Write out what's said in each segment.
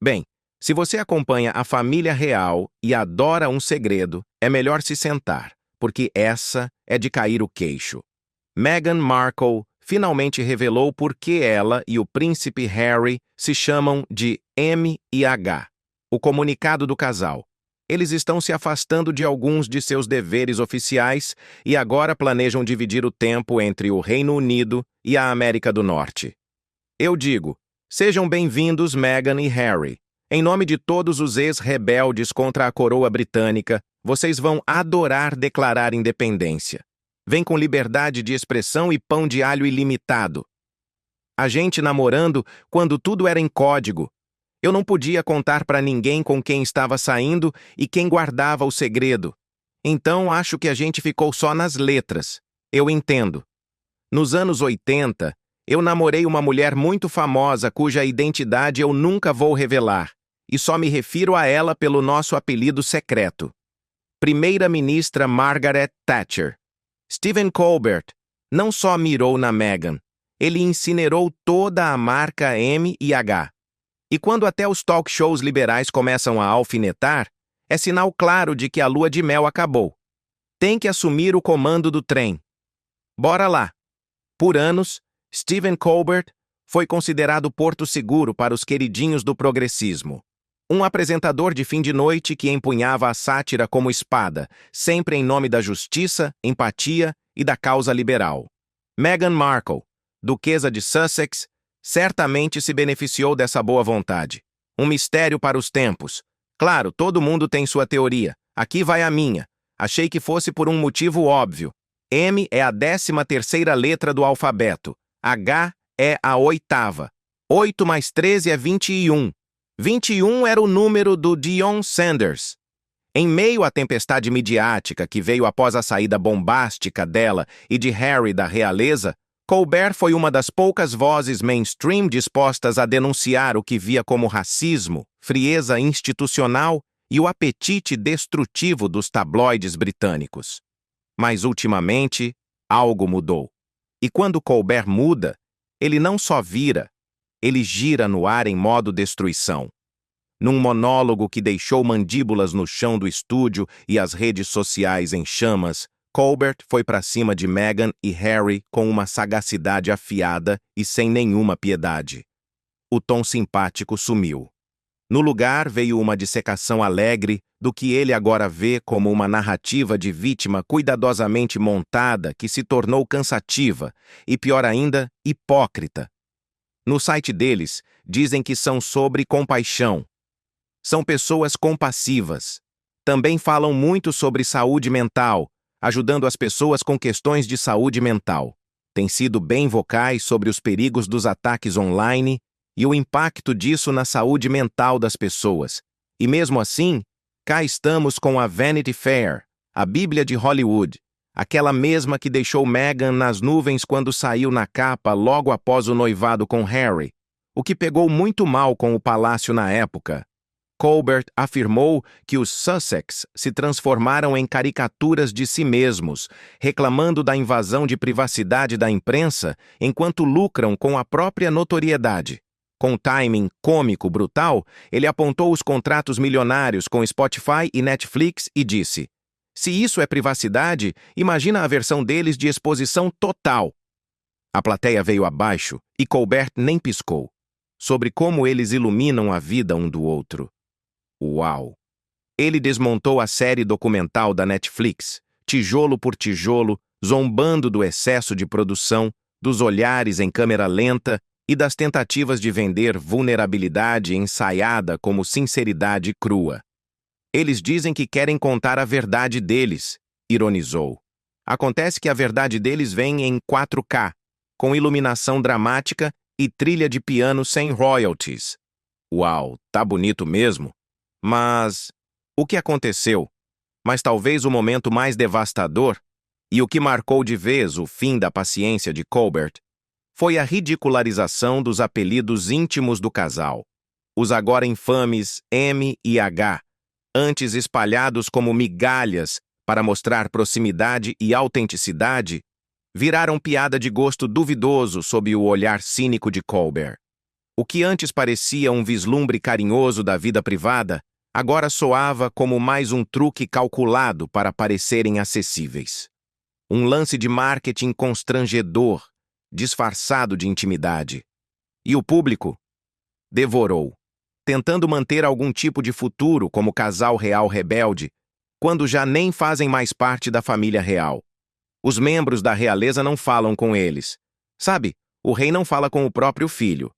Bem, se você acompanha a família real e adora um segredo, é melhor se sentar, porque essa é de cair o queixo. Meghan Markle finalmente revelou por que ela e o príncipe Harry se chamam de M e H. O comunicado do casal. Eles estão se afastando de alguns de seus deveres oficiais e agora planejam dividir o tempo entre o Reino Unido e a América do Norte. Eu digo, sejam bem-vindos Meghan e Harry. Em nome de todos os ex-rebeldes contra a coroa britânica, vocês vão adorar declarar independência. Vem com liberdade de expressão e pão de alho ilimitado. A gente namorando quando tudo era em código. Eu não podia contar para ninguém com quem estava saindo e quem guardava o segredo. Então acho que a gente ficou só nas letras. Eu entendo. Nos anos 80, eu namorei uma mulher muito famosa cuja identidade eu nunca vou revelar, e só me refiro a ela pelo nosso apelido secreto. Primeira-ministra Margaret Thatcher. Stephen Colbert não só mirou na Meghan, ele incinerou toda a marca M e H. E quando até os talk shows liberais começam a alfinetar, é sinal claro de que a lua de mel acabou. Tem que assumir o comando do trem. Bora lá! Por anos, Stephen Colbert foi considerado porto seguro para os queridinhos do progressismo. Um apresentador de fim de noite que empunhava a sátira como espada, sempre em nome da justiça, empatia e da causa liberal. Meghan Markle, duquesa de Sussex, certamente se beneficiou dessa boa vontade. Um mistério para os tempos. Claro, todo mundo tem sua teoria. Aqui vai a minha. Achei que fosse por um motivo óbvio. M é a 13ª letra do alfabeto. H é a 8ª. 8 mais 13 é 21. 21 era o número do Deion Sanders. Em meio à tempestade midiática que veio após a saída bombástica dela e de Harry da realeza, Colbert foi uma das poucas vozes mainstream dispostas a denunciar o que via como racismo, frieza institucional e o apetite destrutivo dos tabloides britânicos. Mas, ultimamente, algo mudou. E quando Colbert muda, ele não só vira, ele gira no ar em modo destruição. Num monólogo que deixou mandíbulas no chão do estúdio e as redes sociais em chamas, Colbert foi para cima de Meghan e Harry com uma sagacidade afiada e sem nenhuma piedade. O tom simpático sumiu. No lugar veio uma dissecação alegre do que ele agora vê como uma narrativa de vítima cuidadosamente montada que se tornou cansativa e, pior ainda, hipócrita. No site deles, dizem que são sobre compaixão. São pessoas compassivas. Também falam muito sobre saúde mental, ajudando as pessoas com questões de saúde mental. Têm sido bem vocais sobre os perigos dos ataques online e o impacto disso na saúde mental das pessoas. E mesmo assim, cá estamos com a Vanity Fair, a Bíblia de Hollywood, aquela mesma que deixou Meghan nas nuvens quando saiu na capa logo após o noivado com Harry, o que pegou muito mal com o palácio na época. Colbert afirmou que os Sussex se transformaram em caricaturas de si mesmos, reclamando da invasão de privacidade da imprensa enquanto lucram com a própria notoriedade. Com timing cômico brutal, ele apontou os contratos milionários com Spotify e Netflix e disse: "Se isso é privacidade, imagina a versão deles de exposição total." A plateia veio abaixo e Colbert nem piscou, sobre como eles iluminam a vida um do outro. Uau! Ele desmontou a série documental da Netflix, tijolo por tijolo, zombando do excesso de produção, dos olhares em câmera lenta e das tentativas de vender vulnerabilidade ensaiada como sinceridade crua. Eles dizem que querem contar a verdade deles, ironizou. Acontece que a verdade deles vem em 4K, com iluminação dramática e trilha de piano sem royalties. Uau, tá bonito mesmo. Mas o que aconteceu? Mas talvez o momento mais devastador, e o que marcou de vez o fim da paciência de Colbert, foi a ridicularização dos apelidos íntimos do casal. Os agora infames M e H, antes espalhados como migalhas para mostrar proximidade e autenticidade, viraram piada de gosto duvidoso sob o olhar cínico de Colbert. O que antes parecia um vislumbre carinhoso da vida privada, agora soava como mais um truque calculado para parecerem acessíveis. Um lance de marketing constrangedor, disfarçado de intimidade. E o público devorou, tentando manter algum tipo de futuro como casal real rebelde, quando já nem fazem mais parte da família real. Os membros da realeza não falam com eles. Sabe, o rei não fala com o próprio filho.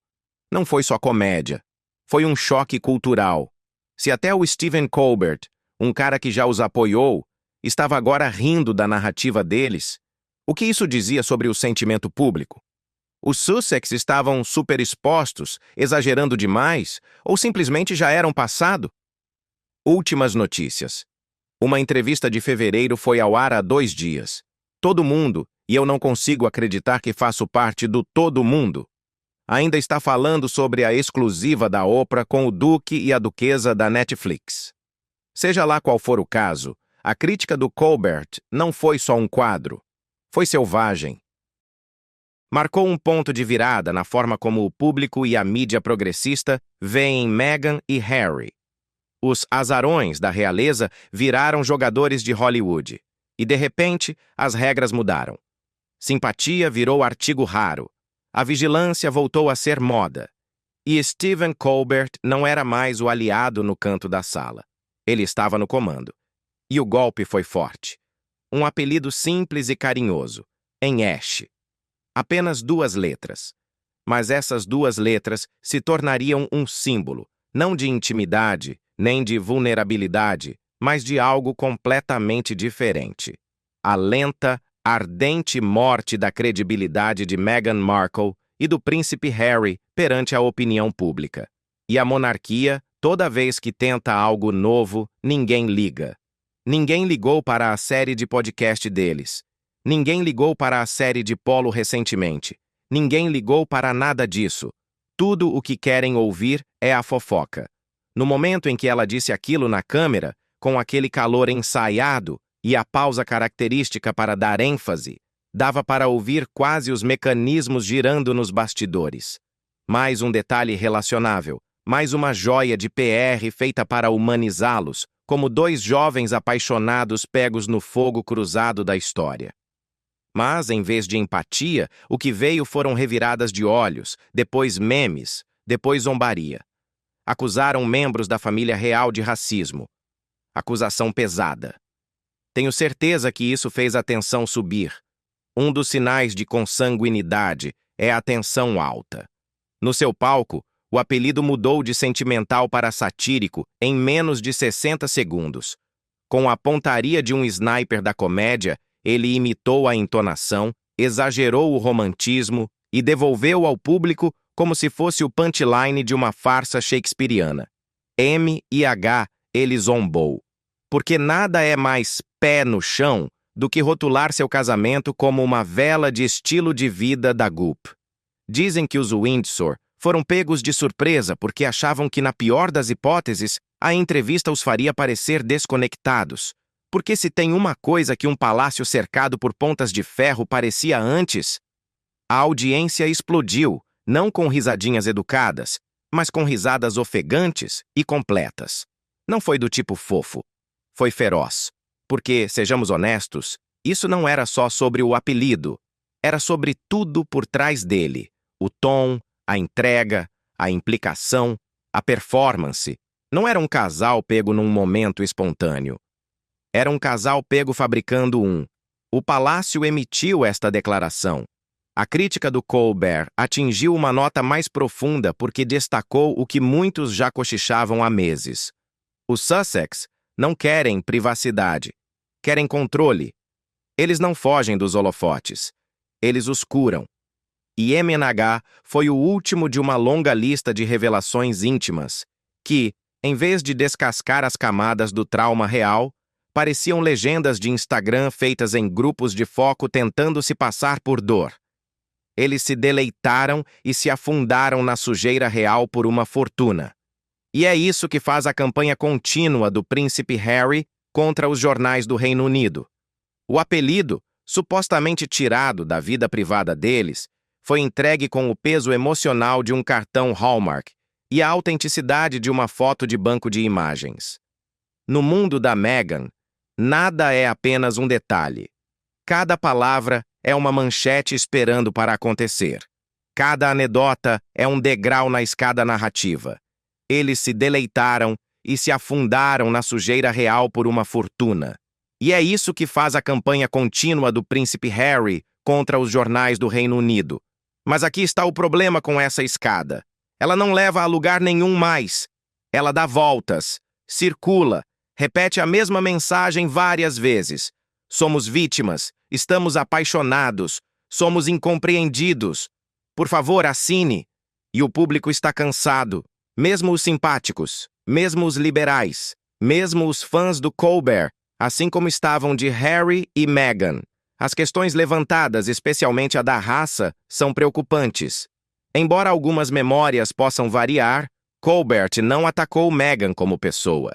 Não foi só comédia. Foi um choque cultural. Se até o Stephen Colbert, um cara que já os apoiou, estava agora rindo da narrativa deles, o que isso dizia sobre o sentimento público? Os Sussex estavam superexpostos, exagerando demais, ou simplesmente já eram passado? Últimas notícias. Uma entrevista de fevereiro foi ao ar há 2 dias. Todo mundo, e eu não consigo acreditar que faço parte do todo mundo, ainda está falando sobre a exclusiva da Oprah com o Duque e a Duquesa da Netflix. Seja lá qual for o caso, a crítica do Colbert não foi só um quadro. Foi selvagem. Marcou um ponto de virada na forma como o público e a mídia progressista veem Meghan e Harry. Os azarões da realeza viraram jogadores de Hollywood. E, de repente, as regras mudaram. Simpatia virou artigo raro. A vigilância voltou a ser moda. E Stephen Colbert não era mais o aliado no canto da sala. Ele estava no comando. E o golpe foi forte. Um apelido simples e carinhoso, em Ash. Apenas 2 letras. Mas essas 2 letras se tornariam um símbolo, não de intimidade, nem de vulnerabilidade, mas de algo completamente diferente. A lenta, ardente morte da credibilidade de Meghan Markle e do príncipe Harry perante a opinião pública. E a monarquia, toda vez que tenta algo novo, ninguém liga. Ninguém ligou para a série de podcast deles. Ninguém ligou para a série de Polo recentemente. Ninguém ligou para nada disso. Tudo o que querem ouvir é a fofoca. No momento em que ela disse aquilo na câmera, com aquele calor ensaiado e a pausa característica para dar ênfase, dava para ouvir quase os mecanismos girando nos bastidores. Mais um detalhe relacionável, mais uma joia de PR feita para humanizá-los, como 2 jovens apaixonados pegos no fogo cruzado da história. Mas, em vez de empatia, o que veio foram reviradas de olhos, depois memes, depois zombaria. Acusaram membros da família real de racismo. Acusação pesada. Tenho certeza que isso fez a tensão subir. Um dos sinais de consanguinidade é a tensão alta. No seu palco, o apelido mudou de sentimental para satírico em menos de 60 segundos. Com a pontaria de um sniper da comédia, ele imitou a entonação, exagerou o romantismo e devolveu ao público como se fosse o punchline de uma farsa shakespeariana. M&H, ele zombou. Porque nada é mais pé no chão do que rotular seu casamento como uma vela de estilo de vida da Goop. Dizem que os Windsor foram pegos de surpresa porque achavam que, na pior das hipóteses, a entrevista os faria parecer desconectados. Porque se tem uma coisa que um palácio cercado por pontas de ferro parecia antes, a audiência explodiu, não com risadinhas educadas, mas com risadas ofegantes e completas. Não foi do tipo fofo. Foi feroz. Porque, sejamos honestos, isso não era só sobre o apelido. Era sobre tudo por trás dele. O tom, a entrega, a implicação, a performance. Não era um casal pego num momento espontâneo. Era um casal pego fabricando um. O palácio emitiu esta declaração. A crítica do Colbert atingiu uma nota mais profunda porque destacou o que muitos já cochichavam há meses. Os Sussex não querem privacidade, querem controle. Eles não fogem dos holofotes, eles os curam. E M&H foi o último de uma longa lista de revelações íntimas que, em vez de descascar as camadas do trauma real, pareciam legendas de Instagram feitas em grupos de foco tentando se passar por dor. Eles se deleitaram e se afundaram na sujeira real por uma fortuna. E é isso que faz a campanha contínua do príncipe Harry contra os jornais do Reino Unido. O apelido, supostamente tirado da vida privada deles, foi entregue com o peso emocional de um cartão Hallmark e a autenticidade de uma foto de banco de imagens. No mundo da Meghan, nada é apenas um detalhe. Cada palavra é uma manchete esperando para acontecer. Cada anedota é um degrau na escada narrativa. Eles se deleitaram e se afundaram na sujeira real por uma fortuna. E é isso que faz a campanha contínua do príncipe Harry contra os jornais do Reino Unido. Mas aqui está o problema com essa escada. Ela não leva a lugar nenhum mais. Ela dá voltas, circula, repete a mesma mensagem várias vezes. Somos vítimas, estamos apaixonados, somos incompreendidos. Por favor, assine. E o público está cansado. Mesmo os simpáticos, mesmo os liberais, mesmo os fãs do Colbert, assim como estavam de Harry e Meghan. As questões levantadas, especialmente a da raça, são preocupantes. Embora algumas memórias possam variar, Colbert não atacou Meghan como pessoa.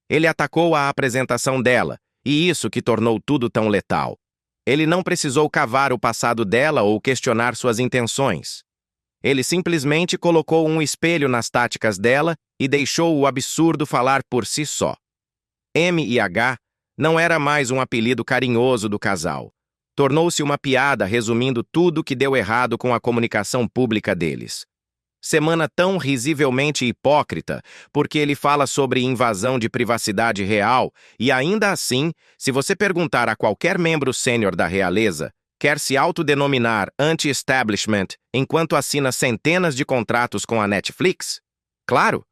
Ele atacou a apresentação dela, e isso que tornou tudo tão letal. Ele não precisou cavar o passado dela ou questionar suas intenções. Ele simplesmente colocou um espelho nas táticas dela e deixou o absurdo falar por si só. M e H não era mais um apelido carinhoso do casal. Tornou-se uma piada resumindo tudo que deu errado com a comunicação pública deles. Semana tão risivelmente hipócrita, porque ele fala sobre invasão de privacidade real e, ainda assim, se você perguntar a qualquer membro sênior da realeza, quer se autodenominar anti-establishment enquanto assina centenas de contratos com a Netflix? Claro,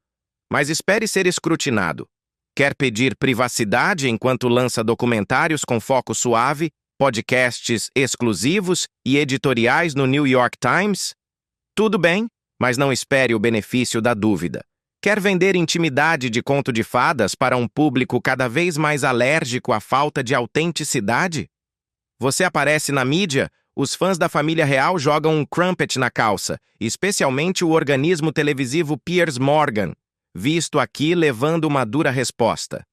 mas espere ser escrutinado. Quer pedir privacidade enquanto lança documentários com foco suave, podcasts exclusivos e editoriais no New York Times? Tudo bem, mas não espere o benefício da dúvida. Quer vender intimidade de conto de fadas para um público cada vez mais alérgico à falta de autenticidade? Você aparece na mídia, os fãs da família real jogam um crumpet na calça, especialmente o organismo televisivo Piers Morgan, visto aqui levando uma dura resposta.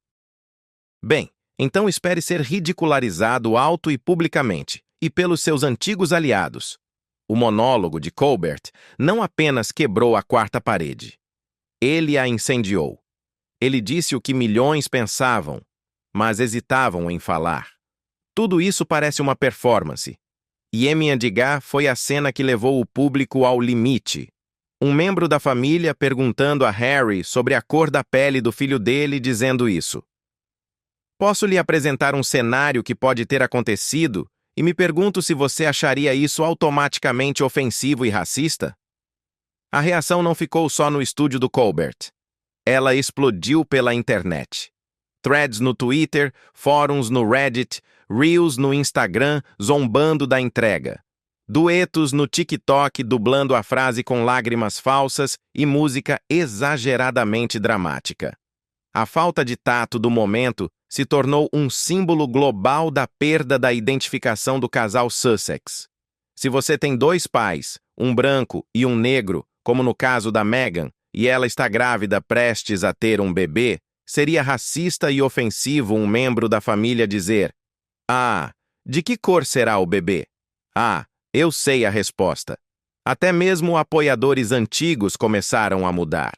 Bem, então espere ser ridicularizado alto e publicamente, e pelos seus antigos aliados. O monólogo de Colbert não apenas quebrou a quarta parede. Ele a incendiou. Ele disse o que milhões pensavam, mas hesitavam em falar. Tudo isso parece uma performance. E Emiandigá foi a cena que levou o público ao limite. Um membro da família perguntando a Harry sobre a cor da pele do filho dele, dizendo isso. Posso lhe apresentar um cenário que pode ter acontecido e me pergunto se você acharia isso automaticamente ofensivo e racista? A reação não ficou só no estúdio do Colbert. Ela explodiu pela internet. Threads no Twitter, fóruns no Reddit, Reels no Instagram zombando da entrega. Duetos no TikTok dublando a frase com lágrimas falsas e música exageradamente dramática. A falta de tato do momento se tornou um símbolo global da perda da identificação do casal Sussex. Se você tem dois pais, um branco e um negro, como no caso da Meghan, e ela está grávida prestes a ter um bebê, seria racista e ofensivo um membro da família dizer: "Ah, de que cor será o bebê?" "Ah, eu sei a resposta." Até mesmo apoiadores antigos começaram a mudar.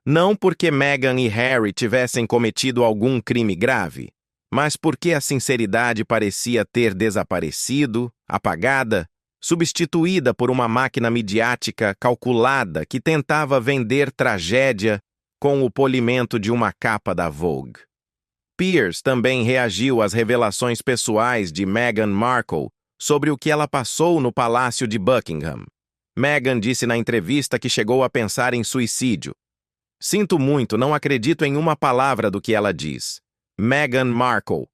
Não porque Meghan e Harry tivessem cometido algum crime grave, mas porque a sinceridade parecia ter desaparecido, apagada, substituída por uma máquina midiática calculada que tentava vender tragédia com o polimento de uma capa da Vogue. Piers também reagiu às revelações pessoais de Meghan Markle sobre o que ela passou no Palácio de Buckingham. Meghan disse na entrevista que chegou a pensar em suicídio. Sinto muito, não acredito em uma palavra do que ela diz. Meghan Markle.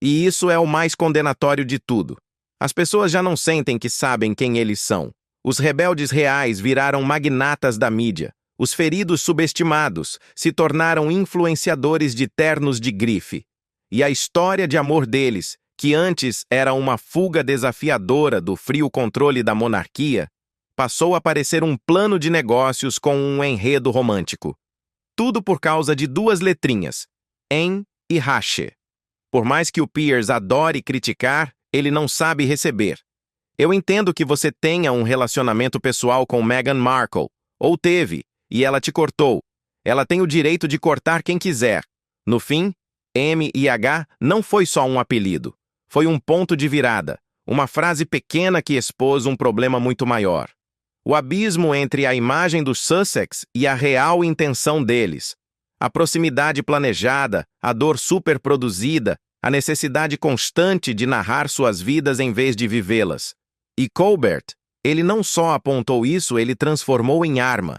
E isso é o mais condenatório de tudo. As pessoas já não sentem que sabem quem eles são. Os rebeldes reais viraram magnatas da mídia. Os feridos subestimados se tornaram influenciadores de ternos de grife. E a história de amor deles, que antes era uma fuga desafiadora do frio controle da monarquia, passou a parecer um plano de negócios com um enredo romântico. Tudo por causa de duas letrinhas, em e hache. Por mais que o Piers adore criticar, ele não sabe receber. Eu entendo que você tenha um relacionamento pessoal com Meghan Markle, ou teve, e ela te cortou. Ela tem o direito de cortar quem quiser. No fim, M e H não foi só um apelido. Foi um ponto de virada, uma frase pequena que expôs um problema muito maior. O abismo entre a imagem dos Sussex e a real intenção deles. A proximidade planejada, a dor superproduzida, a necessidade constante de narrar suas vidas em vez de vivê-las. E Colbert, ele não só apontou isso, ele transformou em arma.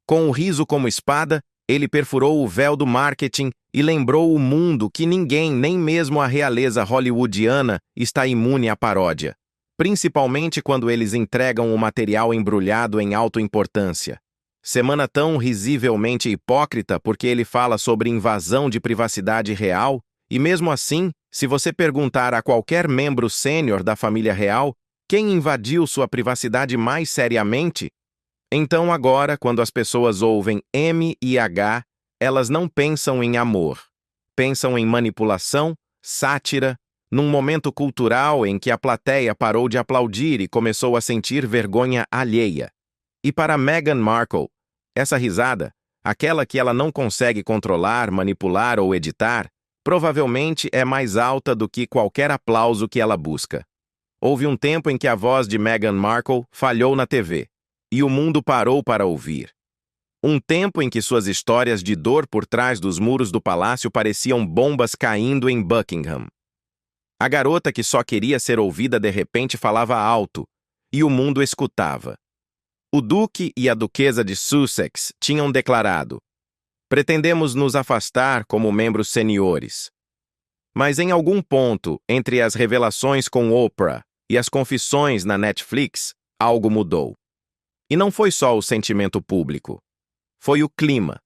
Com o riso como espada, ele perfurou o véu do marketing e lembrou o mundo que ninguém, nem mesmo a realeza hollywoodiana, está imune à paródia. Principalmente quando eles entregam o material embrulhado em autoimportância. Semana tão risivelmente hipócrita porque ele fala sobre invasão de privacidade real, e mesmo assim, se você perguntar a qualquer membro sênior da família real quem invadiu sua privacidade mais seriamente, então agora, quando as pessoas ouvem M e H, elas não pensam em amor. Pensam em manipulação, sátira, num momento cultural em que a plateia parou de aplaudir e começou a sentir vergonha alheia. E para Meghan Markle, essa risada, aquela que ela não consegue controlar, manipular ou editar, provavelmente é mais alta do que qualquer aplauso que ela busca. Houve um tempo em que a voz de Meghan Markle falhou na TV, e o mundo parou para ouvir. Um tempo em que suas histórias de dor por trás dos muros do palácio pareciam bombas caindo em Buckingham. A garota que só queria ser ouvida de repente falava alto, e o mundo escutava. O duque e a duquesa de Sussex tinham declarado: pretendemos nos afastar como membros seniores. Mas em algum ponto, entre as revelações com Oprah e as confissões na Netflix, algo mudou. E não foi só o sentimento público. Foi o clima.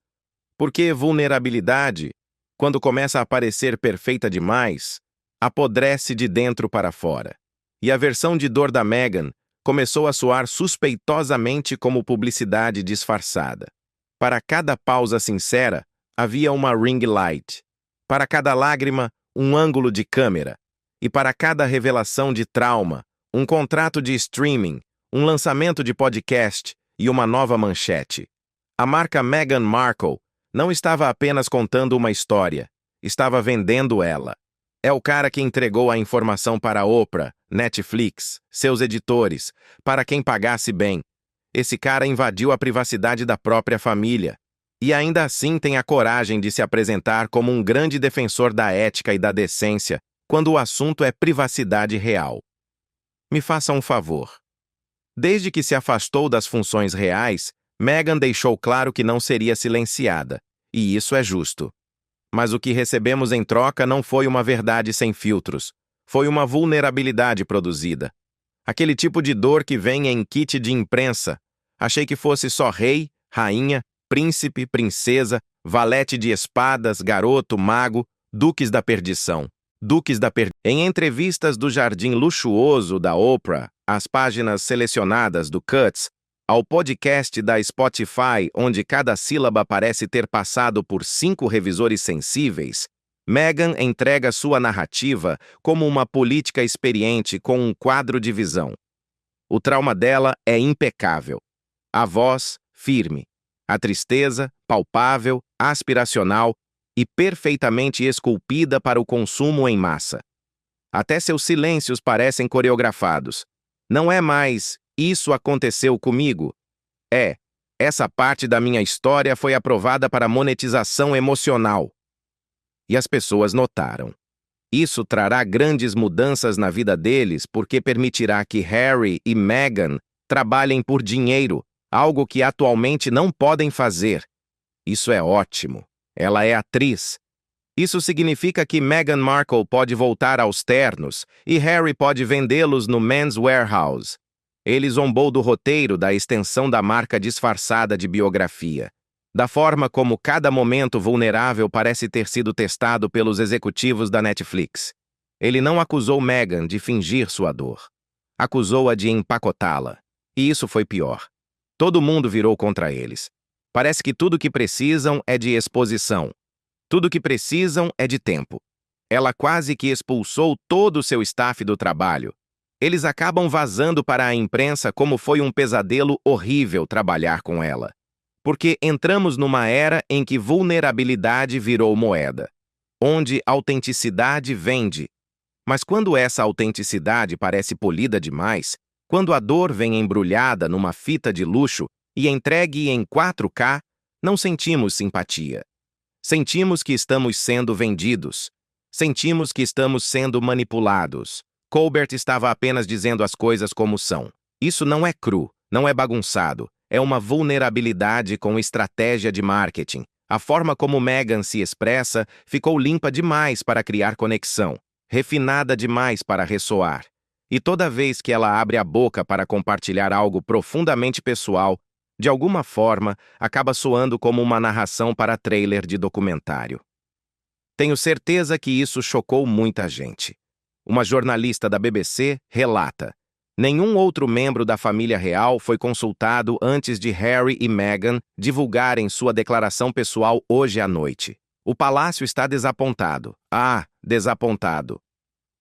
Porque vulnerabilidade, quando começa a parecer perfeita demais, apodrece de dentro para fora. E a versão de dor da Meghan começou a soar suspeitosamente como publicidade disfarçada. Para cada pausa sincera, havia uma ring light. Para cada lágrima, um ângulo de câmera. E para cada revelação de trauma, um contrato de streaming, um lançamento de podcast e uma nova manchete. A marca Meghan Markle não estava apenas contando uma história, estava vendendo ela. É o cara que entregou a informação para a Oprah, Netflix, seus editores, para quem pagasse bem. Esse cara invadiu a privacidade da própria família. E ainda assim tem a coragem de se apresentar como um grande defensor da ética e da decência, quando o assunto é privacidade real. Me faça um favor. Desde que se afastou das funções reais, Meghan deixou claro que não seria silenciada, e isso é justo. Mas o que recebemos em troca não foi uma verdade sem filtros, foi uma vulnerabilidade produzida. Aquele tipo de dor que vem em kit de imprensa. Achei que fosse só rei, rainha, príncipe, princesa, valete de espadas, garoto, mago, duques da perdição. Em entrevistas do jardim luxuoso da Oprah, às páginas selecionadas do Cuts, ao podcast da Spotify, onde cada sílaba parece ter passado por 5 revisores sensíveis, Meghan entrega sua narrativa como uma política experiente com um quadro de visão. O trauma dela é impecável. A voz, firme. A tristeza, palpável, aspiracional e perfeitamente esculpida para o consumo em massa. Até seus silêncios parecem coreografados. Não é mais, isso aconteceu comigo. É, essa parte da minha história foi aprovada para monetização emocional. E as pessoas notaram. Isso trará grandes mudanças na vida deles porque permitirá que Harry e Meghan trabalhem por dinheiro, algo que atualmente não podem fazer. Isso é ótimo. Ela é atriz. Isso significa que Meghan Markle pode voltar aos ternos e Harry pode vendê-los no Men's Warehouse. Ele zombou do roteiro da extensão da marca disfarçada de biografia. Da forma como cada momento vulnerável parece ter sido testado pelos executivos da Netflix. Ele não acusou Meghan de fingir sua dor. Acusou-a de empacotá-la. E isso foi pior. Todo mundo virou contra eles. Parece que tudo que precisam é de exposição. Tudo que precisam é de tempo. Ela quase que expulsou todo o seu staff do trabalho. Eles acabam vazando para a imprensa como foi um pesadelo horrível trabalhar com ela. Porque entramos numa era em que vulnerabilidade virou moeda, onde autenticidade vende. Mas quando essa autenticidade parece polida demais, quando a dor vem embrulhada numa fita de luxo e entregue em 4K, não sentimos simpatia. Sentimos que estamos sendo vendidos. Sentimos que estamos sendo manipulados. Colbert estava apenas dizendo as coisas como são. Isso não é cru, não é bagunçado. É uma vulnerabilidade com estratégia de marketing. A forma como Meghan se expressa ficou limpa demais para criar conexão, refinada demais para ressoar. E toda vez que ela abre a boca para compartilhar algo profundamente pessoal, de alguma forma, acaba soando como uma narração para trailer de documentário. Tenho certeza que isso chocou muita gente. Uma jornalista da BBC relata: nenhum outro membro da família real foi consultado antes de Harry e Meghan divulgarem sua declaração pessoal hoje à noite. O palácio está desapontado. Ah, desapontado.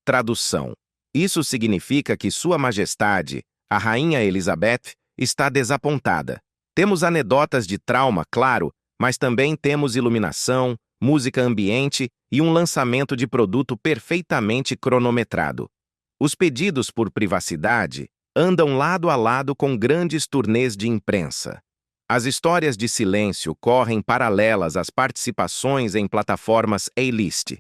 Tradução. Isso significa que Sua Majestade, a Rainha Elizabeth, está desapontada. Temos anedotas de trauma, claro, mas também temos iluminação, música ambiente e um lançamento de produto perfeitamente cronometrado. Os pedidos por privacidade andam lado a lado com grandes turnês de imprensa. As histórias de silêncio correm paralelas às participações em plataformas A-list.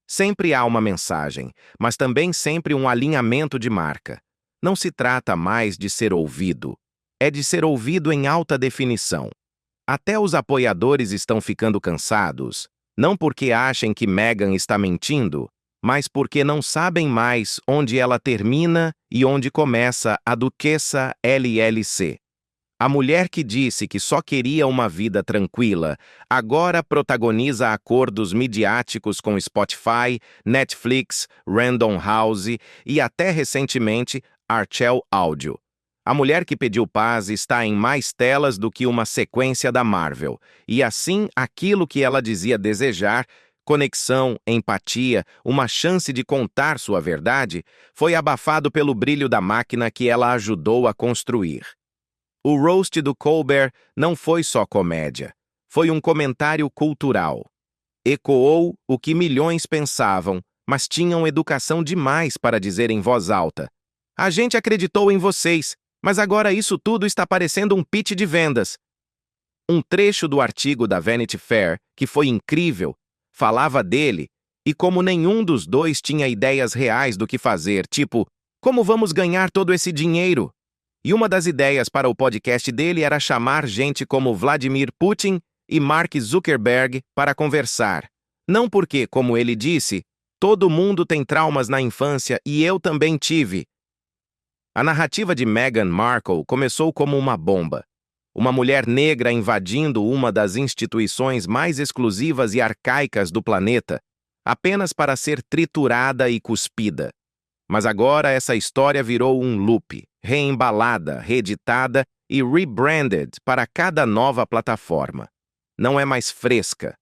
Sempre há uma mensagem, mas também sempre um alinhamento de marca. Não se trata mais de ser ouvido. É de ser ouvido em alta definição. Até os apoiadores estão ficando cansados, não porque achem que Meghan está mentindo, mas porque não sabem mais onde ela termina e onde começa a duquessa LLC. A mulher que disse que só queria uma vida tranquila, agora protagoniza acordos midiáticos com Spotify, Netflix, Random House e até recentemente Archel Audio. A mulher que pediu paz está em mais telas do que uma sequência da Marvel, e assim aquilo que ela dizia desejar, conexão, empatia, uma chance de contar sua verdade, foi abafado pelo brilho da máquina que ela ajudou a construir. O roast do Colbert não foi só comédia, foi um comentário cultural. Ecoou o que milhões pensavam, mas tinham educação demais para dizer em voz alta: "A gente acreditou em vocês, mas agora isso tudo está parecendo um pitch de vendas." Um trecho do artigo da Vanity Fair, que foi incrível, falava dele, e como nenhum dos dois tinha ideias reais do que fazer, tipo, como vamos ganhar todo esse dinheiro? E uma das ideias para o podcast dele era chamar gente como Vladimir Putin e Mark Zuckerberg para conversar. Não porque, como ele disse, todo mundo tem traumas na infância e eu também tive. A narrativa de Meghan Markle começou como uma bomba. Uma mulher negra invadindo uma das instituições mais exclusivas e arcaicas do planeta, apenas para ser triturada e cuspida. Mas agora essa história virou um loop, reembalada, reeditada e rebranded para cada nova plataforma. Não é mais fresca,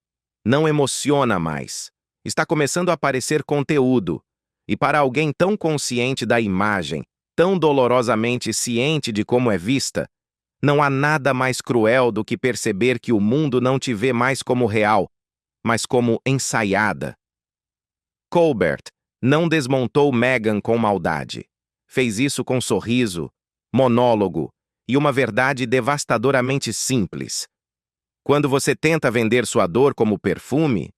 não emociona mais. Está começando a aparecer conteúdo. E para alguém tão consciente da imagem, tão dolorosamente ciente de como é vista, não há nada mais cruel do que perceber que o mundo não te vê mais como real, mas como ensaiada. Colbert não desmontou Meghan com maldade. Fez isso com sorriso, monólogo e uma verdade devastadoramente simples. Quando você tenta vender sua dor como perfume,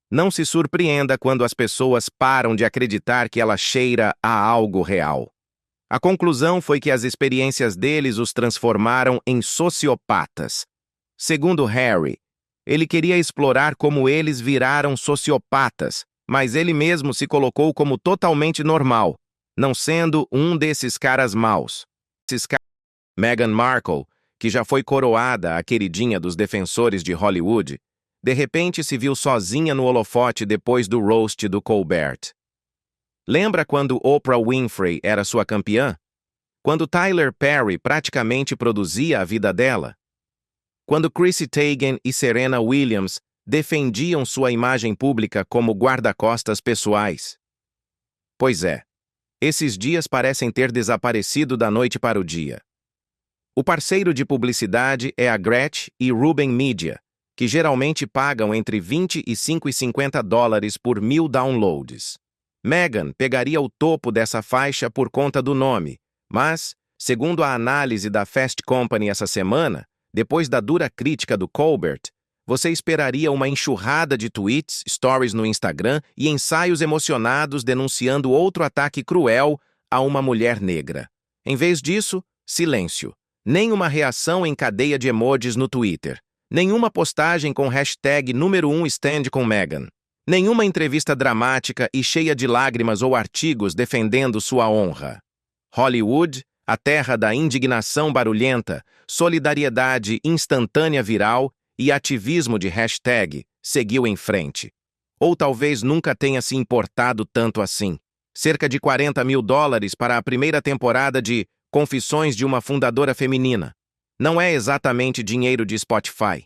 não se surpreenda quando as pessoas param de acreditar que ela cheira a algo real. A conclusão foi que as experiências deles os transformaram em sociopatas. Segundo Harry, ele queria explorar como eles viraram sociopatas, mas ele mesmo se colocou como totalmente normal, não sendo um desses caras maus. Meghan Markle, que já foi coroada a queridinha dos defensores de Hollywood, de repente se viu sozinha no holofote depois do roast do Colbert. Lembra quando Oprah Winfrey era sua campeã? Quando Tyler Perry praticamente produzia a vida dela? Quando Chrissy Teigen e Serena Williams defendiam sua imagem pública como guarda-costas pessoais? Pois é, Esses dias parecem ter desaparecido da noite para o dia. O parceiro de publicidade é a Gretsch e Ruben Media, que geralmente pagam entre $25 e $50 por 1.000 downloads. Meghan pegaria o topo dessa faixa por conta do nome, mas, segundo a análise da Fast Company essa semana, depois da dura crítica do Colbert, você esperaria uma enxurrada de tweets, stories no Instagram e ensaios emocionados denunciando outro ataque cruel a uma mulher negra. Em vez disso, silêncio. Nenhuma reação em cadeia de emojis no Twitter. Nenhuma postagem com hashtag número 1 stand com Meghan. Nenhuma entrevista dramática e cheia de lágrimas ou artigos defendendo sua honra. Hollywood, a terra da indignação barulhenta, solidariedade instantânea viral e ativismo de hashtag, seguiu em frente. Ou talvez nunca tenha se importado tanto assim. Cerca de $40 mil para a primeira temporada de Confissões de uma Fundadora Feminina. Não é exatamente dinheiro de Spotify.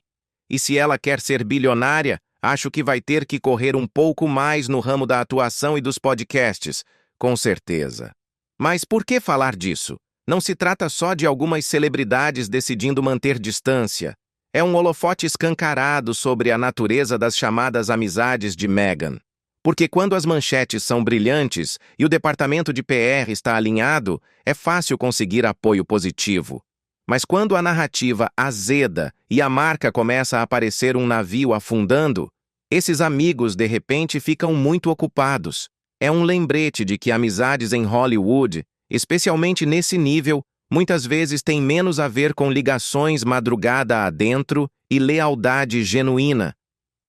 E se ela quer ser bilionária, acho que vai ter que correr um pouco mais no ramo da atuação e dos podcasts, com certeza. Mas por que falar disso? Não se trata só de algumas celebridades decidindo manter distância. É um holofote escancarado sobre a natureza das chamadas amizades de Meghan. Porque quando as manchetes são brilhantes e o departamento de PR está alinhado, é fácil conseguir apoio positivo. Mas quando a narrativa azeda e a marca começa a aparecer um navio afundando, esses amigos de repente ficam muito ocupados. É um lembrete de que amizades em Hollywood, especialmente nesse nível, muitas vezes têm menos a ver com ligações madrugada adentro e lealdade genuína,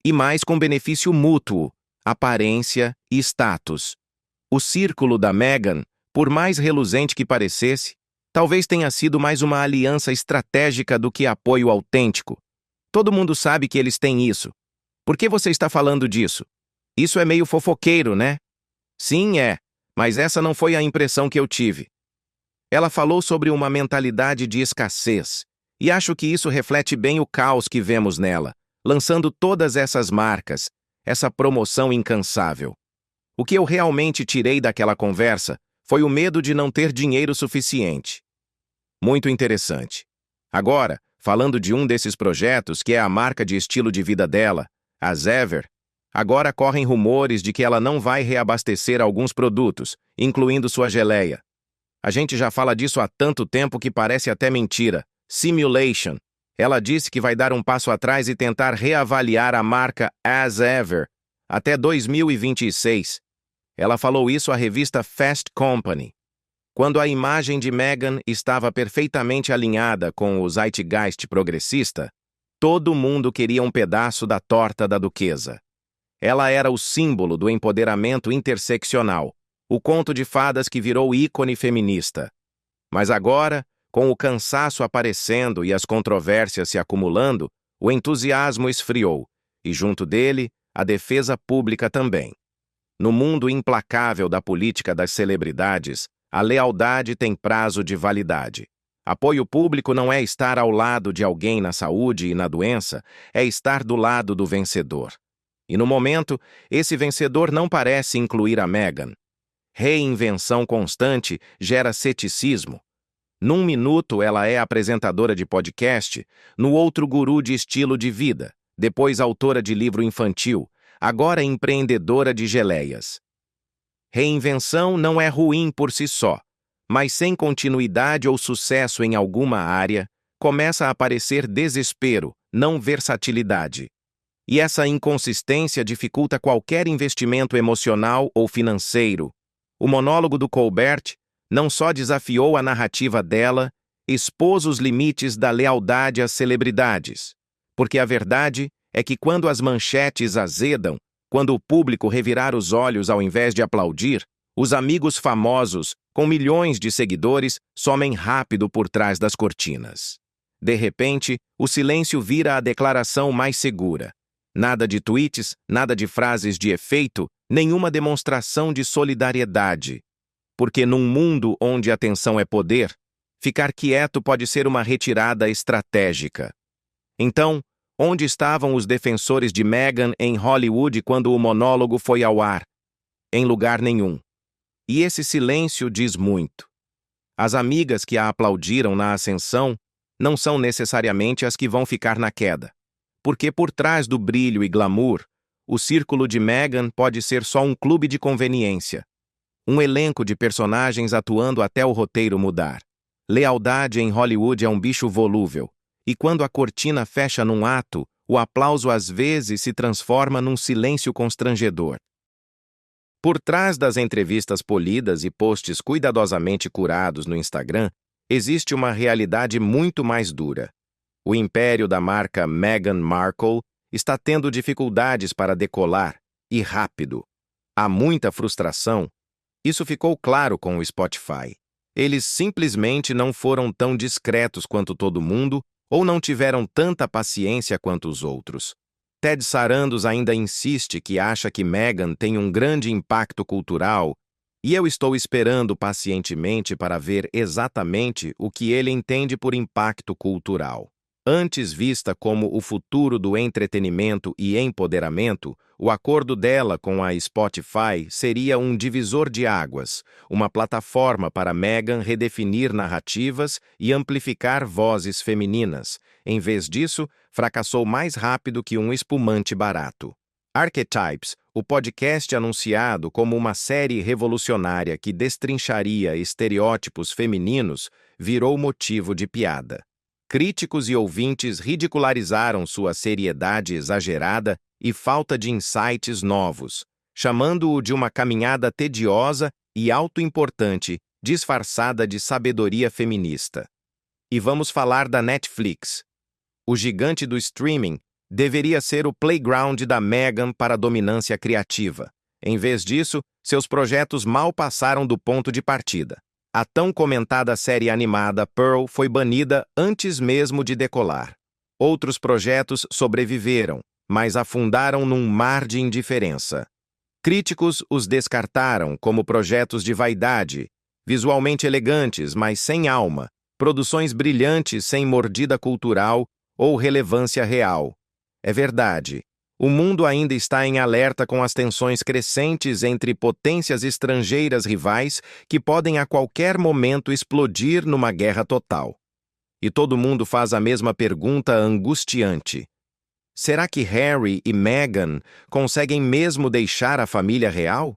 e mais com benefício mútuo, aparência e status. O círculo da Meghan, por mais reluzente que parecesse, talvez tenha sido mais uma aliança estratégica do que apoio autêntico. Todo mundo sabe que eles têm isso. Por que você está falando disso? Isso é meio fofoqueiro, né? Sim, é, mas essa não foi a impressão que eu tive. Ela falou sobre uma mentalidade de escassez, e acho que isso reflete bem o caos que vemos nela, lançando todas essas marcas, essa promoção incansável. O que eu realmente tirei daquela conversa foi o medo de não ter dinheiro suficiente. Muito interessante. Agora, falando de um desses projetos que é a marca de estilo de vida dela, a Zever, agora correm rumores de que ela não vai reabastecer alguns produtos, incluindo sua geleia. A gente já fala disso há tanto tempo que parece até mentira. Simulation. Ela disse que vai dar um passo atrás e tentar reavaliar a marca As Ever até 2026. Ela falou isso à revista Fast Company. Quando a imagem de Meghan estava perfeitamente alinhada com o zeitgeist progressista, todo mundo queria um pedaço da torta da duquesa. Ela era o símbolo do empoderamento interseccional, o conto de fadas que virou ícone feminista. Mas agora, com o cansaço aparecendo e as controvérsias se acumulando, o entusiasmo esfriou, e junto dele, a defesa pública também. No mundo implacável da política das celebridades, a lealdade tem prazo de validade. Apoio público não é estar ao lado de alguém na saúde e na doença, é estar do lado do vencedor. E no momento, esse vencedor não parece incluir a Meghan. Reinvenção constante gera ceticismo. Num minuto ela é apresentadora de podcast, no outro guru de estilo de vida, depois autora de livro infantil, agora empreendedora de geleias. Reinvenção não é ruim por si só, mas sem continuidade ou sucesso em alguma área, começa a aparecer desespero, não versatilidade. E essa inconsistência dificulta qualquer investimento emocional ou financeiro. O monólogo do Colbert não só desafiou a narrativa dela, expôs os limites da lealdade às celebridades. Porque a verdade é que quando as manchetes azedam, quando o público revirar os olhos ao invés de aplaudir, os amigos famosos, com milhões de seguidores, somem rápido por trás das cortinas. De repente, o silêncio vira a declaração mais segura. Nada de tweets, nada de frases de efeito, nenhuma demonstração de solidariedade. Porque num mundo onde a atenção é poder, ficar quieto pode ser uma retirada estratégica. Então, onde estavam os defensores de Meghan em Hollywood quando o monólogo foi ao ar? Em lugar nenhum. E esse silêncio diz muito. As amigas que a aplaudiram na ascensão não são necessariamente as que vão ficar na queda. Porque por trás do brilho e glamour, o círculo de Meghan pode ser só um clube de conveniência. Um elenco de personagens atuando até o roteiro mudar. Lealdade em Hollywood é um bicho volúvel. E quando a cortina fecha num ato, o aplauso às vezes se transforma num silêncio constrangedor. Por trás das entrevistas polidas e posts cuidadosamente curados no Instagram, existe uma realidade muito mais dura. O império da marca Meghan Markle está tendo dificuldades para decolar, e rápido. Há muita frustração. Isso ficou claro com o Spotify. Eles simplesmente não foram tão discretos quanto todo mundo ou não tiveram tanta paciência quanto os outros. Ted Sarandos ainda insiste que acha que Meghan tem um grande impacto cultural, e eu estou esperando pacientemente para ver exatamente o que ele entende por impacto cultural. Antes vista como o futuro do entretenimento e empoderamento, o acordo dela com a Spotify seria um divisor de águas, uma plataforma para Meghan redefinir narrativas e amplificar vozes femininas. Em vez disso, fracassou mais rápido que um espumante barato. Archetypes, o podcast anunciado como uma série revolucionária que destrincharia estereótipos femininos, virou motivo de piada. Críticos e ouvintes ridicularizaram sua seriedade exagerada e falta de insights novos, chamando-o de uma caminhada tediosa e autoimportante, disfarçada de sabedoria feminista. E vamos falar da Netflix. O gigante do streaming deveria ser o playground da Meghan para a dominância criativa. Em vez disso, seus projetos mal passaram do ponto de partida. A tão comentada série animada Pearl foi banida antes mesmo de decolar. Outros projetos sobreviveram, mas afundaram num mar de indiferença. Críticos os descartaram como projetos de vaidade, visualmente elegantes, mas sem alma, produções brilhantes sem mordida cultural ou relevância real. É verdade. O mundo ainda está em alerta com as tensões crescentes entre potências estrangeiras rivais que podem a qualquer momento explodir numa guerra total. E todo mundo faz a mesma pergunta angustiante. Será que Harry e Meghan conseguem mesmo deixar a família real?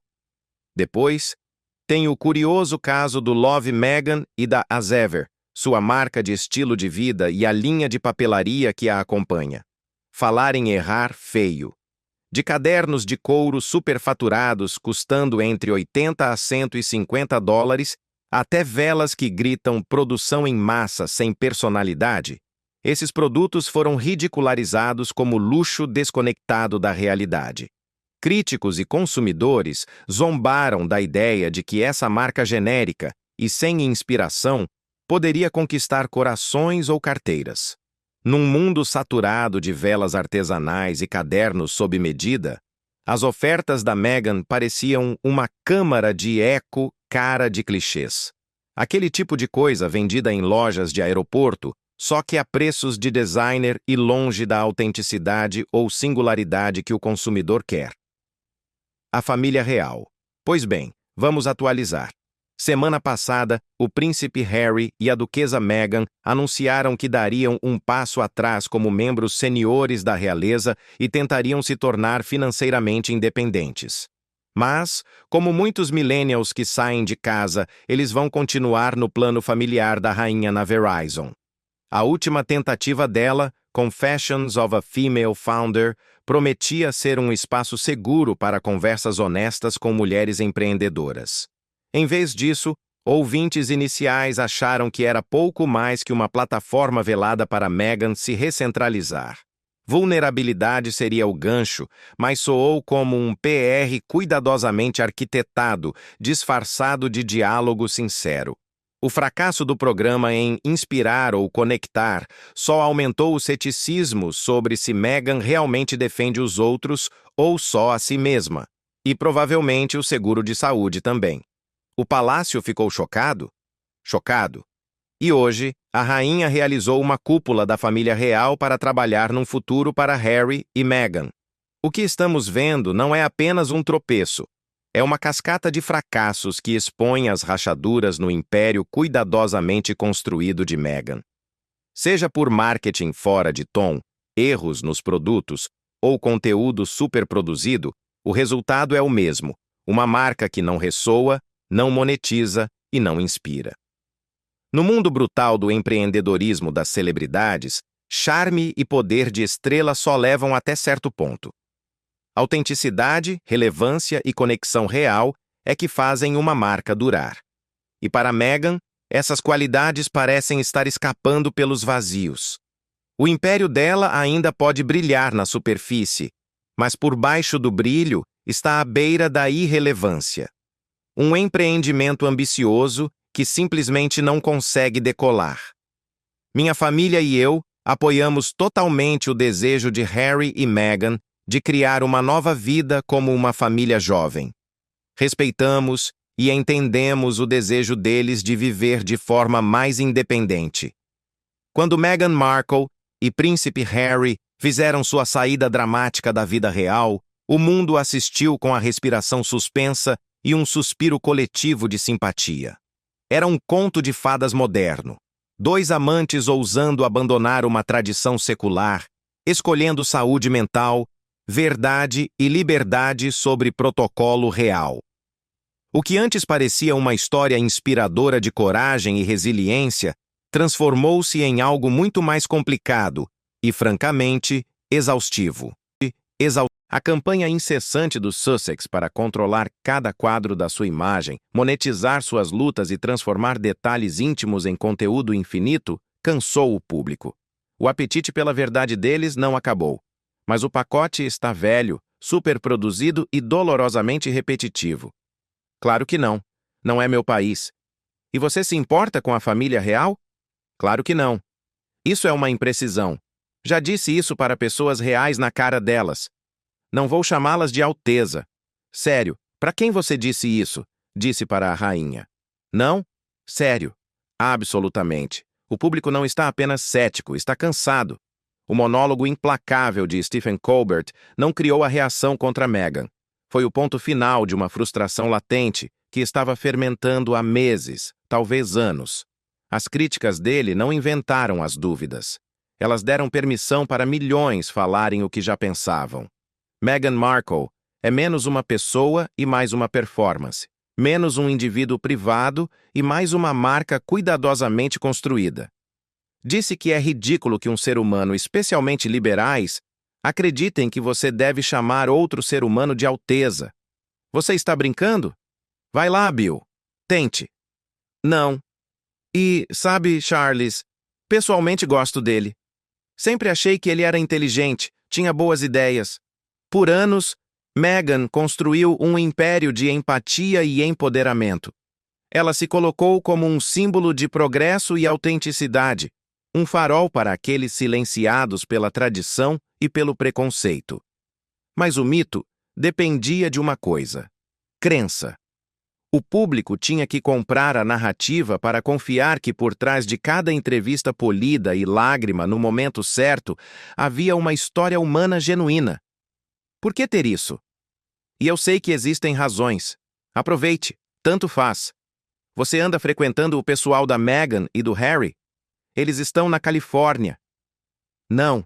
Depois, tem o curioso caso do Love Meghan e da As Ever, sua marca de estilo de vida e a linha de papelaria que a acompanha. Falar em errar feio. De cadernos de couro superfaturados custando entre 80 a 150 dólares, até velas que gritam produção em massa sem personalidade, esses produtos foram ridicularizados como luxo desconectado da realidade. Críticos e consumidores zombaram da ideia de que essa marca genérica e sem inspiração poderia conquistar corações ou carteiras. Num mundo saturado de velas artesanais e cadernos sob medida, as ofertas da Meghan pareciam uma câmara de eco cara de clichês. Aquele tipo de coisa vendida em lojas de aeroporto, só que a preços de designer e longe da autenticidade ou singularidade que o consumidor quer. A família real. Pois bem, vamos atualizar. Semana passada, o príncipe Harry e a duquesa Meghan anunciaram que dariam um passo atrás como membros seniores da realeza e tentariam se tornar financeiramente independentes. Mas, como muitos millennials que saem de casa, eles vão continuar no plano familiar da rainha na Verizon. A última tentativa dela, Confessions of a Female Founder, prometia ser um espaço seguro para conversas honestas com mulheres empreendedoras. Em vez disso, ouvintes iniciais acharam que era pouco mais que uma plataforma velada para Meghan se recentralizar. Vulnerabilidade seria o gancho, mas soou como um PR cuidadosamente arquitetado, disfarçado de diálogo sincero. O fracasso do programa em inspirar ou conectar só aumentou o ceticismo sobre se Meghan realmente defende os outros ou só a si mesma, e provavelmente o seguro de saúde também. O palácio ficou chocado? Chocado. E hoje, a rainha realizou uma cúpula da família real para trabalhar num futuro para Harry e Meghan. O que estamos vendo não é apenas um tropeço. é uma cascata de fracassos que expõe as rachaduras no império cuidadosamente construído de Meghan. Seja por marketing fora de tom, erros nos produtos ou conteúdo superproduzido, o resultado é o mesmo: uma marca que não ressoa, não monetiza e não inspira. No mundo brutal do empreendedorismo das celebridades, charme e poder de estrela só levam até certo ponto. Autenticidade, relevância e conexão real é que fazem uma marca durar. E para Meghan, essas qualidades parecem estar escapando pelos vazios. O império dela ainda pode brilhar na superfície, mas por baixo do brilho está à beira da irrelevância. Um empreendimento ambicioso que simplesmente não consegue decolar. Minha família e eu apoiamos totalmente o desejo de Harry e Meghan de criar uma nova vida como uma família jovem. Respeitamos e entendemos o desejo deles de viver de forma mais independente. Quando Meghan Markle e Príncipe Harry fizeram sua saída dramática da vida real, o mundo assistiu com a respiração suspensa e um suspiro coletivo de simpatia. Era um conto de fadas moderno. Dois amantes ousando abandonar uma tradição secular, escolhendo saúde mental, verdade e liberdade sobre protocolo real. O que antes parecia uma história inspiradora de coragem e resiliência, transformou-se em algo muito mais complicado e, francamente, exaustivo. A campanha incessante dos Sussex para controlar cada quadro da sua imagem, monetizar suas lutas e transformar detalhes íntimos em conteúdo infinito, cansou o público. O apetite pela verdade deles não acabou. Mas o pacote está velho, superproduzido e dolorosamente repetitivo. Claro que não. Não é meu país. E você se importa com a família real? Claro que não. Isso é uma imprecisão. Já disse isso para pessoas reais na cara delas. Não vou chamá-las de Alteza. Sério, para quem você disse isso? Disse para a rainha. Não? Sério. Absolutamente. O público não está apenas cético, está cansado. O monólogo implacável de Stephen Colbert não criou a reação contra Meghan. Foi o ponto final de uma frustração latente que estava fermentando há meses, talvez anos. As críticas dele não inventaram as dúvidas. Elas deram permissão para milhões falarem o que já pensavam. Meghan Markle é menos uma pessoa e mais uma performance, menos um indivíduo privado e mais uma marca cuidadosamente construída. Disse que é ridículo que um ser humano, especialmente liberais, acreditem que você deve chamar outro ser humano de Alteza. Você está brincando? Vai lá, Bill. Tente. Não. E, sabe, Charles, pessoalmente gosto dele. Sempre achei que ele era inteligente, tinha boas ideias. Por anos, Meghan construiu um império de empatia e empoderamento. Ela se colocou como um símbolo de progresso e autenticidade, um farol para aqueles silenciados pela tradição e pelo preconceito. Mas o mito dependia de uma coisa: crença. O público tinha que comprar a narrativa para confiar que por trás de cada entrevista polida e lágrima no momento certo havia uma história humana genuína. Por que ter isso? E eu sei que existem razões. Aproveite, tanto faz. Você anda frequentando o pessoal da Meghan e do Harry? Eles estão na Califórnia. Não,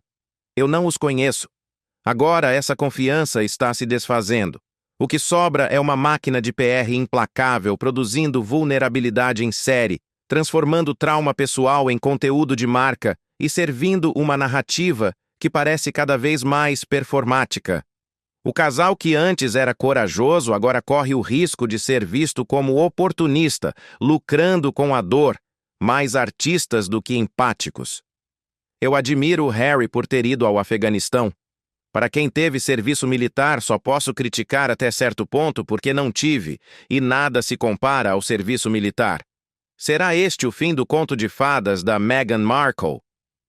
eu não os conheço. Agora essa confiança está se desfazendo. O que sobra é uma máquina de PR implacável produzindo vulnerabilidade em série, transformando trauma pessoal em conteúdo de marca e servindo uma narrativa que parece cada vez mais performática. O casal que antes era corajoso agora corre o risco de ser visto como oportunista, lucrando com a dor, mais artistas do que empáticos. Eu admiro o Harry por ter ido ao Afeganistão. Para quem teve serviço militar, só posso criticar até certo ponto porque não tive, e nada se compara ao serviço militar. Será este o fim do conto de fadas da Meghan Markle?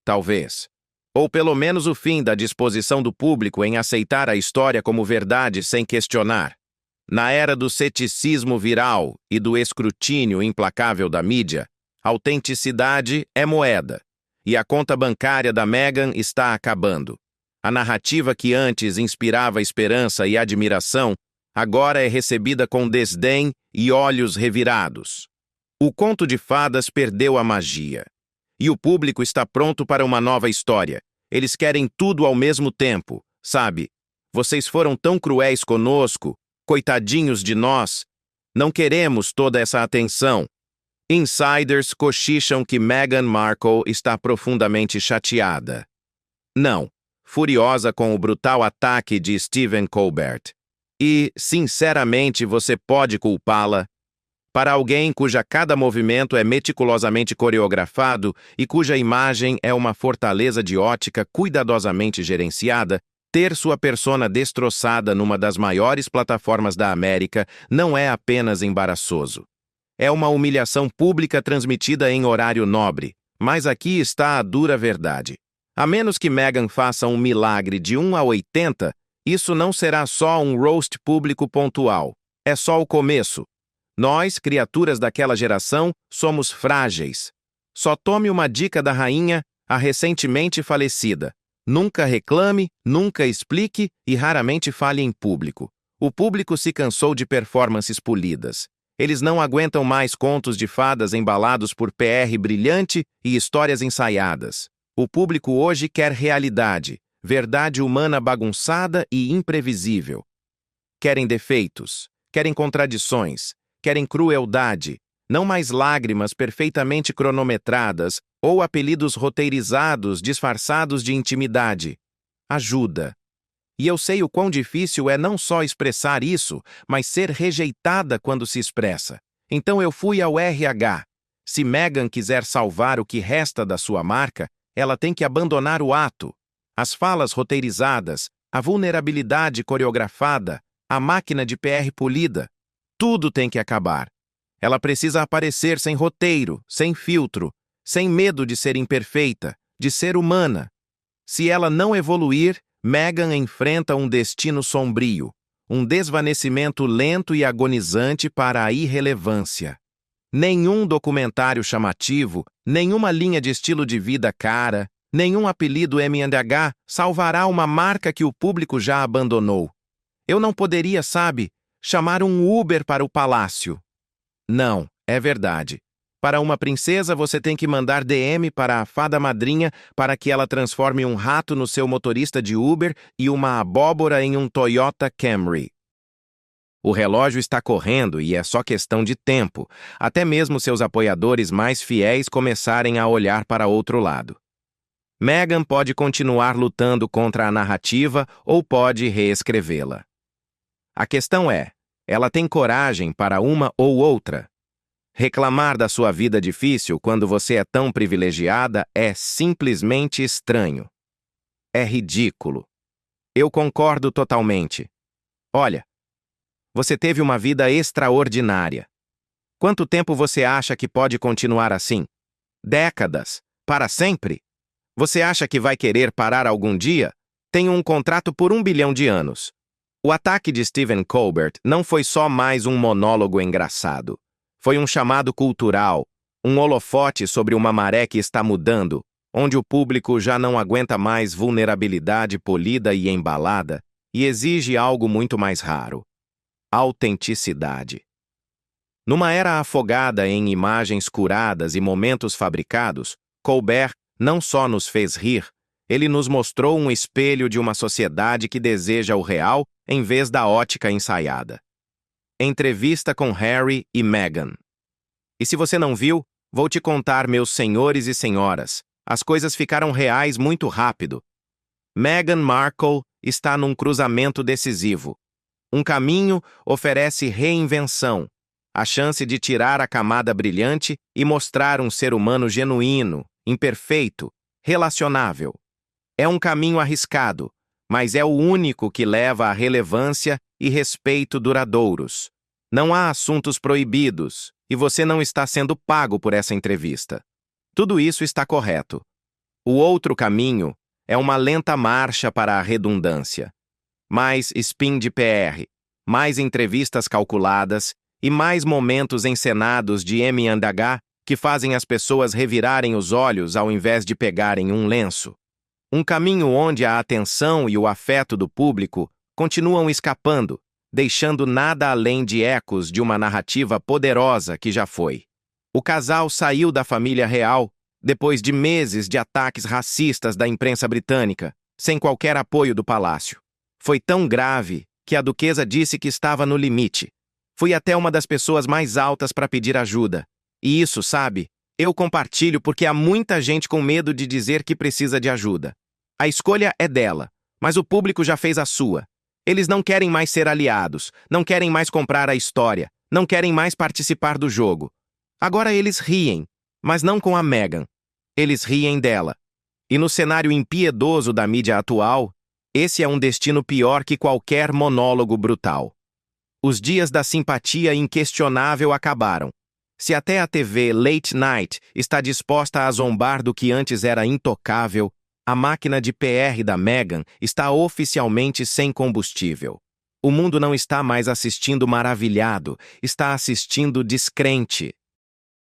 Talvez. Ou pelo menos o fim da disposição do público em aceitar a história como verdade sem questionar. Na era do ceticismo viral e do escrutínio implacável da mídia, autenticidade é moeda, e a conta bancária da Meghan está acabando. A narrativa que antes inspirava esperança e admiração agora é recebida com desdém e olhos revirados. O conto de fadas perdeu a magia. E o público está pronto para uma nova história. Eles querem tudo ao mesmo tempo, sabe? Vocês foram tão cruéis conosco, coitadinhos de nós. Não queremos toda essa atenção. Insiders cochicham que Meghan Markle está profundamente chateada. Não, furiosa com o brutal ataque de Stephen Colbert. E, sinceramente, você pode culpá-la? Para alguém cuja cada movimento é meticulosamente coreografado e cuja imagem é uma fortaleza de ótica cuidadosamente gerenciada, ter sua persona destroçada numa das maiores plataformas da América não é apenas embaraçoso. É uma humilhação pública transmitida em horário nobre, mas aqui está a dura verdade. A menos que Meghan faça um milagre de 1 a 80, isso não será só um roast público pontual. É só o começo. Nós, criaturas daquela geração, somos frágeis. Só tome uma dica da rainha, a recentemente falecida. Nunca reclame, nunca explique e raramente fale em público. O público se cansou de performances polidas. Eles não aguentam mais contos de fadas embalados por PR brilhante e histórias ensaiadas. O público hoje quer realidade, verdade humana bagunçada e imprevisível. Querem defeitos, querem contradições, querem crueldade, não mais lágrimas perfeitamente cronometradas ou apelidos roteirizados disfarçados de intimidade. Ajuda. E eu sei o quão difícil é não só expressar isso, mas ser rejeitada quando se expressa. Então eu fui ao RH. Se Meghan quiser salvar o que resta da sua marca, ela tem que abandonar o ato. As falas roteirizadas, a vulnerabilidade coreografada, a máquina de PR polida. Tudo tem que acabar. Ela precisa aparecer sem roteiro, sem filtro, sem medo de ser imperfeita, de ser humana. Se ela não evoluir, Meghan enfrenta um destino sombrio, um desvanecimento lento e agonizante para a irrelevância. Nenhum documentário chamativo, nenhuma linha de estilo de vida cara, nenhum apelido M&H salvará uma marca que o público já abandonou. Eu não poderia, sabe, chamar um Uber para o palácio. Não, é verdade. Para uma princesa, você tem que mandar DM para a fada madrinha para que ela transforme um rato no seu motorista de Uber e uma abóbora em um Toyota Camry. O relógio está correndo e é só questão de tempo, até mesmo seus apoiadores mais fiéis começarem a olhar para outro lado. Meghan pode continuar lutando contra a narrativa ou pode reescrevê-la. A questão é, ela tem coragem para uma ou outra? Reclamar da sua vida difícil quando você é tão privilegiada é simplesmente estranho. É ridículo. Eu concordo totalmente. Olha, você teve uma vida extraordinária. Quanto tempo você acha que pode continuar assim? Décadas? Para sempre? Você acha que vai querer parar algum dia? Tenho um contrato por 1 bilhão de anos. O ataque de Stephen Colbert não foi só mais um monólogo engraçado. Foi um chamado cultural, um holofote sobre uma maré que está mudando, onde o público já não aguenta mais vulnerabilidade polida e embalada e exige algo muito mais raro: autenticidade. Numa era afogada em imagens curadas e momentos fabricados, Colbert não só nos fez rir, ele nos mostrou um espelho de uma sociedade que deseja o real em vez da ótica ensaiada. Entrevista com Harry e Meghan. E se você não viu, vou te contar, meus senhores e senhoras, as coisas ficaram reais muito rápido. Meghan Markle está num cruzamento decisivo. Um caminho oferece reinvenção, a chance de tirar a camada brilhante e mostrar um ser humano genuíno, imperfeito, relacionável. É um caminho arriscado, mas é o único que leva a relevância e respeito duradouros. Não há assuntos proibidos, e você não está sendo pago por essa entrevista. Tudo isso está correto. O outro caminho é uma lenta marcha para a redundância. Mais spin de PR, mais entrevistas calculadas e mais momentos encenados de M&H que fazem as pessoas revirarem os olhos ao invés de pegarem um lenço. Um caminho onde a atenção e o afeto do público continuam escapando, deixando nada além de ecos de uma narrativa poderosa que já foi. O casal saiu da família real depois de meses de ataques racistas da imprensa britânica, sem qualquer apoio do palácio. Foi tão grave que a duquesa disse que estava no limite. Fui até uma das pessoas mais altas para pedir ajuda. E isso, sabe, eu compartilho porque há muita gente com medo de dizer que precisa de ajuda. A escolha é dela, mas o público já fez a sua. Eles não querem mais ser aliados, não querem mais comprar a história, não querem mais participar do jogo. Agora eles riem, mas não com a Meghan. Eles riem dela. E no cenário impiedoso da mídia atual, esse é um destino pior que qualquer monólogo brutal. Os dias da simpatia inquestionável acabaram. Se até a TV Late Night está disposta a zombar do que antes era intocável, a máquina de PR da Meghan está oficialmente sem combustível. O mundo não está mais assistindo maravilhado, está assistindo descrente.